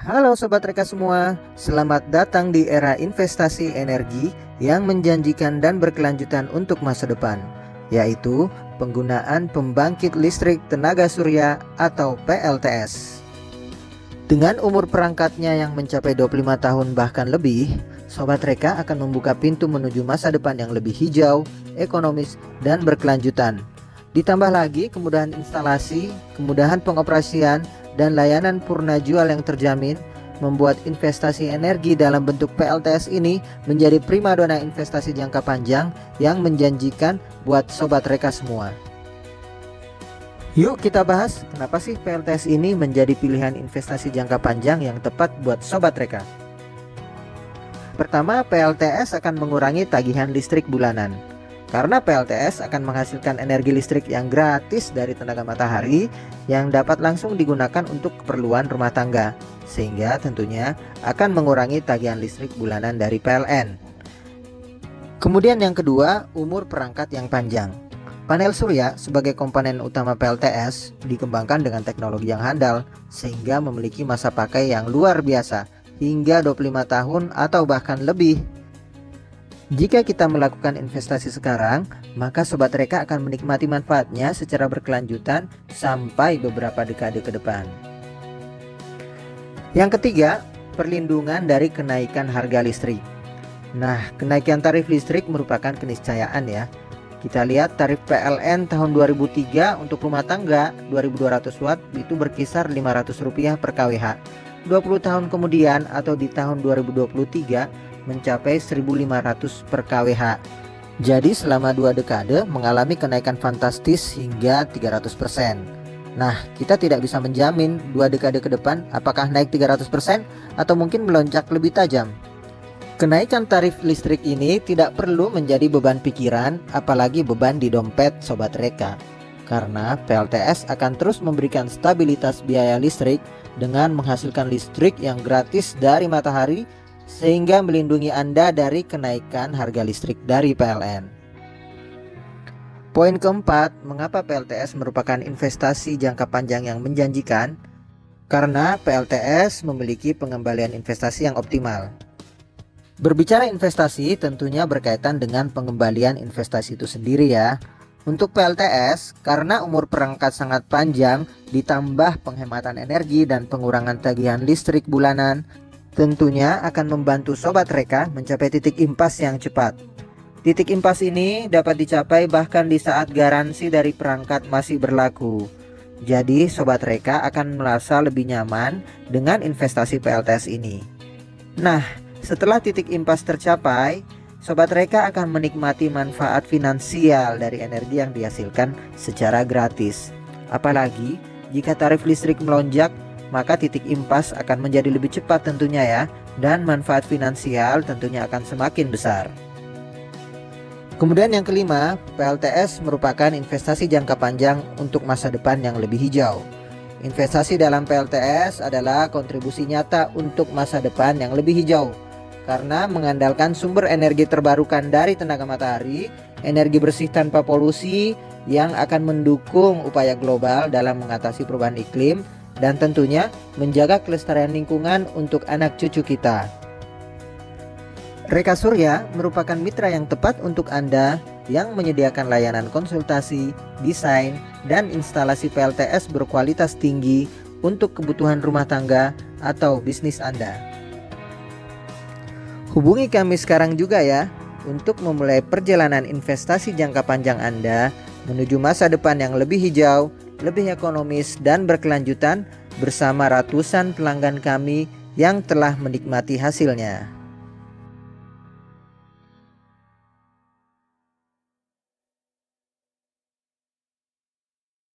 Halo Sobat Reka semua, selamat datang di era investasi energi yang menjanjikan dan berkelanjutan untuk masa depan, yaitu penggunaan pembangkit listrik tenaga surya atau PLTS. Dengan umur perangkatnya yang mencapai 25 tahun bahkan lebih, Sobat Reka akan membuka pintu menuju masa depan yang lebih hijau, ekonomis, dan berkelanjutan. Ditambah lagi kemudahan instalasi, kemudahan pengoperasian, dan layanan purna jual yang terjamin membuat investasi energi dalam bentuk PLTS ini menjadi primadona investasi jangka panjang yang menjanjikan buat Sobat Reka semua. Yuk kita bahas kenapa sih PLTS ini menjadi pilihan investasi jangka panjang yang tepat buat Sobat Reka. Pertama, PLTS akan mengurangi tagihan listrik bulanan. Karena PLTS akan menghasilkan energi listrik yang gratis dari tenaga matahari yang dapat langsung digunakan untuk keperluan rumah tangga, sehingga tentunya akan mengurangi tagihan listrik bulanan dari PLN. Kemudian yang kedua, umur perangkat yang panjang. Panel surya sebagai komponen utama PLTS dikembangkan dengan teknologi yang handal sehingga memiliki masa pakai yang luar biasa hingga 25 tahun atau bahkan lebih. Jika kita melakukan investasi sekarang, maka Sobat Reka akan menikmati manfaatnya secara berkelanjutan sampai beberapa dekade ke depan. Yang ketiga, perlindungan dari kenaikan harga listrik. Nah, kenaikan tarif listrik merupakan keniscayaan ya. Kita lihat tarif PLN tahun 2003 untuk rumah tangga 2200 watt itu berkisar Rp500 per kWh. 20 tahun kemudian atau di tahun 2023 mencapai 1.500 per kWh. Jadi selama 2 dekade mengalami kenaikan fantastis hingga 300%. Nah, kita tidak bisa menjamin 2 dekade ke depan apakah naik 300% atau mungkin melonjak lebih tajam. Kenaikan tarif listrik ini tidak perlu menjadi beban pikiran, apalagi beban di dompet Sobat Reka. Karena PLTS akan terus memberikan stabilitas biaya listrik dengan menghasilkan listrik yang gratis dari matahari sehingga melindungi Anda dari kenaikan harga listrik dari PLN. Poin keempat, mengapa PLTS merupakan investasi jangka panjang yang menjanjikan? Karena PLTS memiliki pengembalian investasi yang optimal. Berbicara investasi tentunya berkaitan dengan pengembalian investasi itu sendiri ya. Untuk PLTS, karena umur perangkat sangat panjang ditambah penghematan energi dan pengurangan tagihan listrik bulanan, tentunya akan membantu Sobat Reka mencapai titik impas yang cepat. Titik impas ini dapat dicapai bahkan di saat garansi dari perangkat masih berlaku. Jadi Sobat Reka akan merasa lebih nyaman dengan investasi PLTS ini. Nah, setelah titik impas tercapai, Sobat Reka akan menikmati manfaat finansial dari energi yang dihasilkan secara gratis. Apalagi jika tarif listrik melonjak, maka titik impas akan menjadi lebih cepat tentunya ya, dan manfaat finansial tentunya akan semakin besar. Kemudian yang kelima, PLTS merupakan investasi jangka panjang untuk masa depan yang lebih hijau. Investasi dalam PLTS adalah kontribusi nyata untuk masa depan yang lebih hijau, karena mengandalkan sumber energi terbarukan dari tenaga matahari, energi bersih tanpa polusi yang akan mendukung upaya global dalam mengatasi perubahan iklim, dan tentunya menjaga kelestarian lingkungan untuk anak cucu kita. Reka Surya merupakan mitra yang tepat untuk Anda yang menyediakan layanan konsultasi, desain, dan instalasi PLTS berkualitas tinggi untuk kebutuhan rumah tangga atau bisnis Anda. Hubungi kami sekarang juga ya untuk memulai perjalanan investasi jangka panjang Anda menuju masa depan yang lebih hijau, lebih ekonomis dan berkelanjutan bersama ratusan pelanggan kami yang telah menikmati hasilnya.